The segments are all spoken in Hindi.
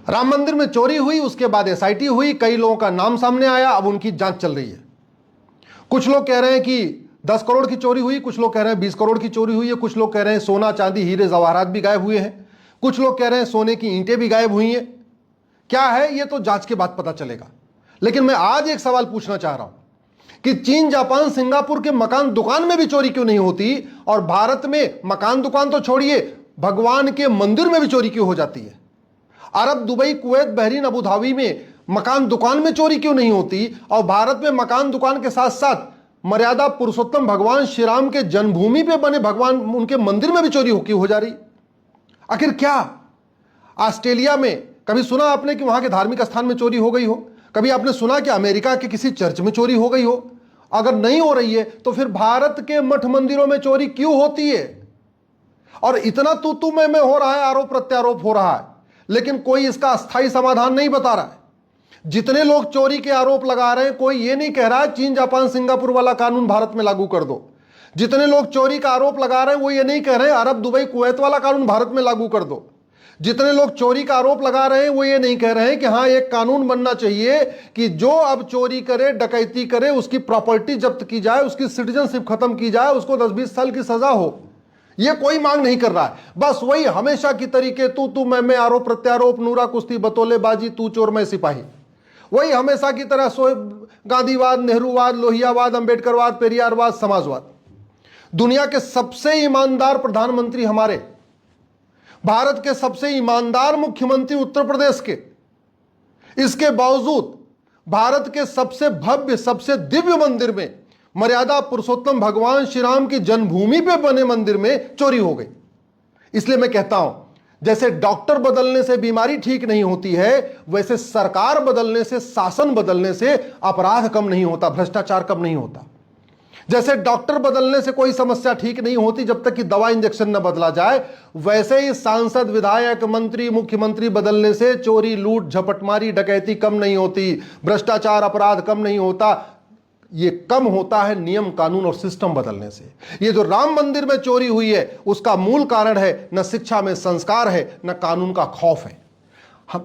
राम मंदिर में चोरी हुई, उसके बाद एसआईटी हुई, कई लोगों का नाम सामने आया, अब उनकी जांच चल रही है। कुछ लोग कह रहे हैं कि 10 करोड़ की चोरी हुई, कुछ लोग कह रहे हैं 20 करोड़ की चोरी हुई है, कुछ लोग कह रहे हैं सोना चांदी हीरे जवाहरात भी गायब हुए हैं, कुछ लोग कह रहे हैं सोने की ईंटें भी गायब हुई हैं। क्या है ये तो जांच के बाद पता चलेगा। लेकिन मैं आज एक सवाल पूछना चाह रहा हूं कि चीन, जापान, सिंगापुर के मकान दुकान में भी चोरी क्यों नहीं होती, और भारत में मकान दुकान तो छोड़िए, भगवान के मंदिर में भी चोरी क्यों हो जाती है। Arab, Dubai, Kuwait, Bahrain, Abu Dhabi में मकान दुकान में चोरी क्यों नहीं होती, और भारत में मकान दुकान के साथ साथ मर्यादा पुरुषोत्तम भगवान श्री राम के जन्मभूमि पे बने भगवान उनके मंदिर में भी चोरी क्यों हो जा रही। आखिर क्या। ऑस्ट्रेलिया में कभी सुना आपने कि वहां के धार्मिक स्थान में चोरी हो गई हो? कभी आपने सुना कि अमेरिका के किसी चर्च में चोरी हो गई हो? अगर नहीं हो रही है तो फिर भारत के मठ मंदिरों में चोरी क्यों होती है? और इतना तू मैं हो रहा है, आरोप प्रत्यारोप हो रहा है, लेकिन कोई इसका अस्थायी समाधान नहीं बता रहा है। जितने लोग चोरी के आरोप लगा रहे हैं, कोई ये नहीं कह रहा है चीन, जापान, सिंगापुर वाला कानून भारत में लागू कर दो। जितने लोग चोरी का आरोप लगा रहे हैं वो ये नहीं कह रहे अरब, दुबई, कुवैत वाला कानून भारत में लागू कर दो। जितने लोग चोरी का आरोप लगा रहे हैं वो ये नहीं कह रहे हैं कि हाँ एक कानून बनना चाहिए कि जो अब चोरी करे, डकैती करे, उसकी प्रॉपर्टी जब्त की जाए, उसकी सिटीजनशिप खत्म की जाए, उसको 10-20 साल की सजा हो। ये कोई मांग नहीं कर रहा है। बस वही हमेशा की तरीके तू मैं, आरोप प्रत्यारोप, नूरा कुश्ती, बतौलेबाजी, तू चोर मैं सिपाही, वही हमेशा की तरह गांधीवाद, नेहरूवाद, लोहियावाद, अंबेडकरवाद, पेरियारवाद, समाजवाद। दुनिया के सबसे ईमानदार प्रधानमंत्री हमारे, भारत के सबसे ईमानदार मुख्यमंत्री उत्तर प्रदेश के, इसके बावजूद भारत के सबसे भव्य, सबसे दिव्य मंदिर में, मर्यादा पुरुषोत्तम भगवान श्री राम की जन्मभूमि पे बने मंदिर में चोरी हो गई। इसलिए मैं कहता हूं, जैसे डॉक्टर बदलने से बीमारी ठीक नहीं होती है, वैसे सरकार बदलने से, शासन बदलने से अपराध कम नहीं होता, भ्रष्टाचार कम नहीं होता। जैसे डॉक्टर बदलने से कोई समस्या ठीक नहीं होती जब तक कि दवा इंजेक्शन न बदला जाए, वैसे ही सांसद, विधायक, मंत्री, मुख्यमंत्री बदलने से चोरी, लूट, झपटमारी, डकैती कम नहीं होती, भ्रष्टाचार, अपराध कम नहीं होता। ये कम होता है नियम, कानून और सिस्टम बदलने से। ये जो राम मंदिर में चोरी हुई है उसका मूल कारण है न शिक्षा में संस्कार है, न कानून का खौफ है।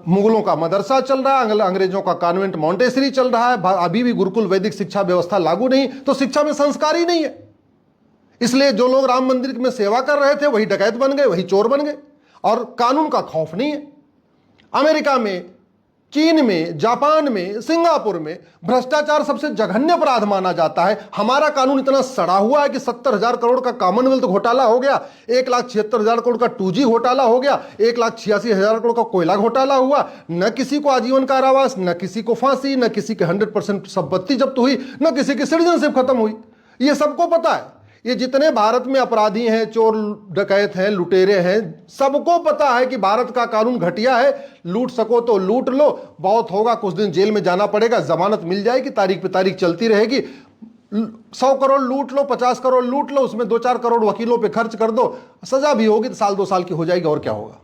मुगलों का मदरसा चल रहा है, अंग्रेजों का कॉन्वेंट मॉन्टेसरी चल रहा है, अभी भी गुरुकुल वैदिक शिक्षा व्यवस्था लागू नहीं, तो शिक्षा में संस्कार ही नहीं है। इसलिए जो लोग राम मंदिर में सेवा कर रहे थे वही डकैत बन गए, वही चोर बन गए, और कानून का खौफ नहीं है। अमेरिका में, चीन में, जापान में, सिंगापुर में भ्रष्टाचार सबसे जघन्य अपराध माना जाता है। हमारा कानून इतना सड़ा हुआ है कि 70,000 करोड़ का कॉमनवेल्थ घोटाला हो गया, 1,76,000 करोड़ का 2G घोटाला हो गया, 1,86,000 करोड़ का कोयला घोटाला हुआ। न किसी को आजीवन कारावास, न किसी को फांसी, न किसी के 100% संपत्ति जब्त हुई, न किसी की सिटीजनशिप खत्म हुई। ये सबको पता है। ये जितने भारत में अपराधी हैं, चोर डकैत हैं, लुटेरे हैं, सबको पता है कि भारत का कानून घटिया है। लूट सको तो लूट लो, बहुत होगा कुछ दिन जेल में जाना पड़ेगा, जमानत मिल जाएगी, तारीख पे तारीख चलती रहेगी। 100 करोड़ लूट लो, 50 करोड़ लूट लो, उसमें 2-4 करोड़ वकीलों पे खर्च कर दो, सजा भी होगी तो 1-2 साल की हो जाएगी, और क्या होगा।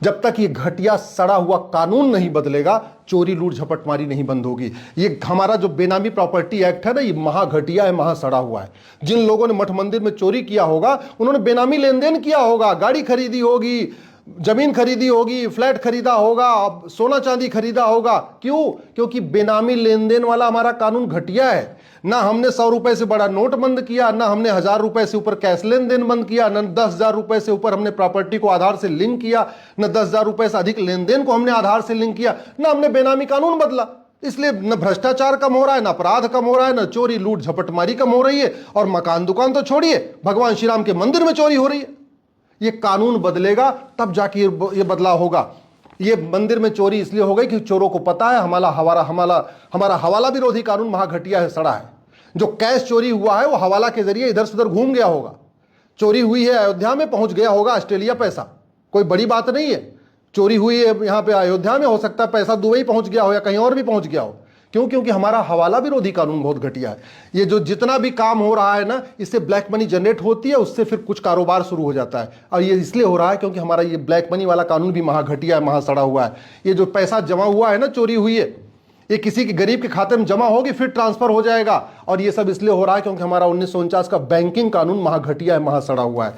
जब तक ये घटिया सड़ा हुआ कानून नहीं बदलेगा, चोरी, लूट, झपटमारी नहीं बंद होगी। ये हमारा जो बेनामी प्रॉपर्टी एक्ट है ना, ये महा घटिया है, महा सड़ा हुआ है। जिन लोगों ने मठ मंदिर में चोरी किया होगा, उन्होंने बेनामी लेन देन किया होगा, गाड़ी खरीदी होगी, जमीन खरीदी होगी, फ्लैट खरीदा होगा, सोना चांदी खरीदा होगा। क्यों? क्योंकि बेनामी लेन देन वाला हमारा कानून घटिया है। ना हमने 100 रुपए से बड़ा नोट बंद किया, ना हमने 1000 रुपए से ऊपर कैश लेन देन बंद किया, ना 10,000 रुपए से ऊपर हमने प्रॉपर्टी को आधार से लिंक किया, ना 10,000 रुपए से अधिक लेन देन को हमने आधार से लिंक किया, ना हमने बेनामी कानून बदला। इसलिए न भ्रष्टाचार कम हो रहा है, न अपराध कम हो रहा है, न चोरी, लूट, झपटमारी कम हो रही है, और मकान दुकान तो छोड़िए, भगवान श्री राम के मंदिर में चोरी हो रही है। ये कानून बदलेगा तब जाके ये बदलाव होगा। ये मंदिर में चोरी इसलिए हो गई कि चोरों को पता है हमारा हवाला विरोधी कानून महाघटिया है, सड़ा है। जो कैश चोरी हुआ है वो हवाला के जरिए इधर से उधर घूम गया होगा। चोरी हुई है अयोध्या में, पहुंच गया होगा ऑस्ट्रेलिया पैसा, कोई बड़ी बात नहीं है। चोरी हुई है यहाँ पे अयोध्या में, हो सकता है पैसा दुबई पहुंच गया हो या कहीं और भी पहुंच गया हो। क्यों? क्योंकि हमारा हवाला विरोधी कानून बहुत घटिया है। ये जो जितना भी काम हो रहा है ना, इससे ब्लैक मनी जनरेट होती है, उससे फिर कुछ कारोबार शुरू हो जाता है। और ये इसलिए हो रहा है क्योंकि हमारा ये ब्लैक मनी वाला कानून भी महा घटिया है, महा सड़ा हुआ है। ये जो पैसा जमा हुआ है ना, चोरी हुई है, ये किसी के गरीब के खाते में जमा होगी, फिर ट्रांसफर हो जाएगा। और ये सब इसलिए हो रहा है क्योंकि हमारा 1949 का बैंकिंग कानून महा घटिया है, महा सड़ा हुआ है।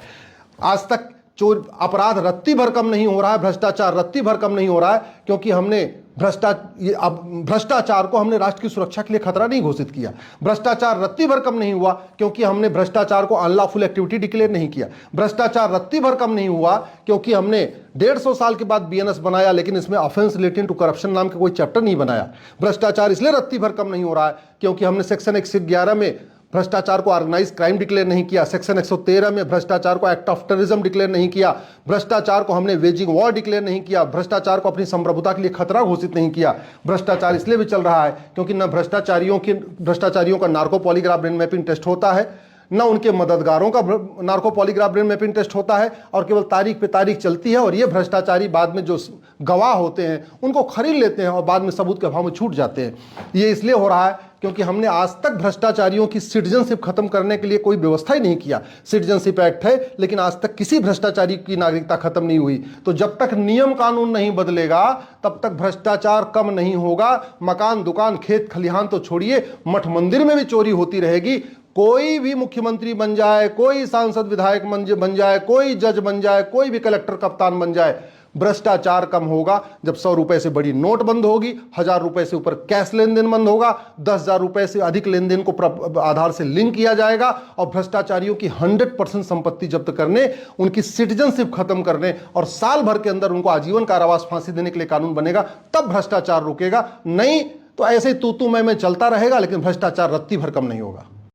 आज तक चोर अपराध रत्ती भर कम नहीं हो रहा है, भ्रष्टाचार रत्ती भर कम नहीं हो रहा है, क्योंकि हमने भ्रष्टाचार को हमने राष्ट्र की सुरक्षा के लिए खतरा नहीं घोषित किया। भ्रष्टाचार रत्ती भर कम नहीं हुआ क्योंकि हमने भ्रष्टाचार को अनलॉफुल एक्टिविटी डिक्लेयर नहीं किया। भ्रष्टाचार रत्ती भर कम नहीं हुआ क्योंकि हमने 150 साल के बाद बीएनएस बनाया, लेकिन इसमें ऑफेंस रिलेटिंग टू करप्शन नाम का कोई चैप्टर नहीं बनाया। भ्रष्टाचार इसलिए रत्ती भर कम नहीं हो रहा है क्योंकि हमने सेक्शन 111 में भ्रष्टाचार को ऑर्गेनाइज क्राइम डिक्लेयर नहीं किया, सेक्शन 113 में भ्रष्टाचार को एक्ट ऑफ टेररिज्म डिक्लेयर नहीं किया, भ्रष्टाचार को हमने वेजिंग वॉर डिक्लेयर नहीं किया, भ्रष्टाचार को अपनी संप्रभुता के लिए खतरा घोषित नहीं किया। भ्रष्टाचार इसलिए भी चल रहा है क्योंकि न भ्रष्टाचारियों का narco polygraph brain mapping test होता है, न उनके मददगारों का narco polygraph brain mapping test होता है, और केवल तारीख पे तारीख चलती है। और ये भ्रष्टाचारी बाद में जो गवाह होते हैं उनको खरीद लेते हैं और बाद में सबूत के अभाव में छूट जाते हैं। ये इसलिए हो रहा है क्योंकि हमने आज तक भ्रष्टाचारियों की सिटीजनशिप खत्म करने के लिए कोई व्यवस्था ही नहीं किया। सिटीजनशिप एक्ट है लेकिन आज तक किसी भ्रष्टाचारी की नागरिकता खत्म नहीं हुई। तो जब तक नियम कानून नहीं बदलेगा तब तक भ्रष्टाचार कम नहीं होगा। मकान, दुकान, खेत खलिहान तो छोड़िए, मठ मंदिर में भी चोरी होती रहेगी। कोई भी मुख्यमंत्री बन जाए, कोई सांसद विधायक बन जाए, कोई जज बन जाए, कोई भी कलेक्टर कप्तान बन जाए, भ्रष्टाचार कम होगा जब 100 रुपए से बड़ी नोट बंद होगी, 1000 रुपए से ऊपर कैश लेन देन बंद होगा, 10,000 रुपए से अधिक लेन देन को आधार से लिंक किया जाएगा, और भ्रष्टाचारियों की 100% संपत्ति जब्त करने, उनकी सिटीजनशिप खत्म करने और साल भर के अंदर उनको आजीवन कारावास फांसी देने के लिए कानून बनेगा। तब भ्रष्टाचार रुकेगा। नहीं तो ऐसे तू मैं चलता रहेगा, लेकिन भ्रष्टाचार रत्ती भर कम नहीं होगा।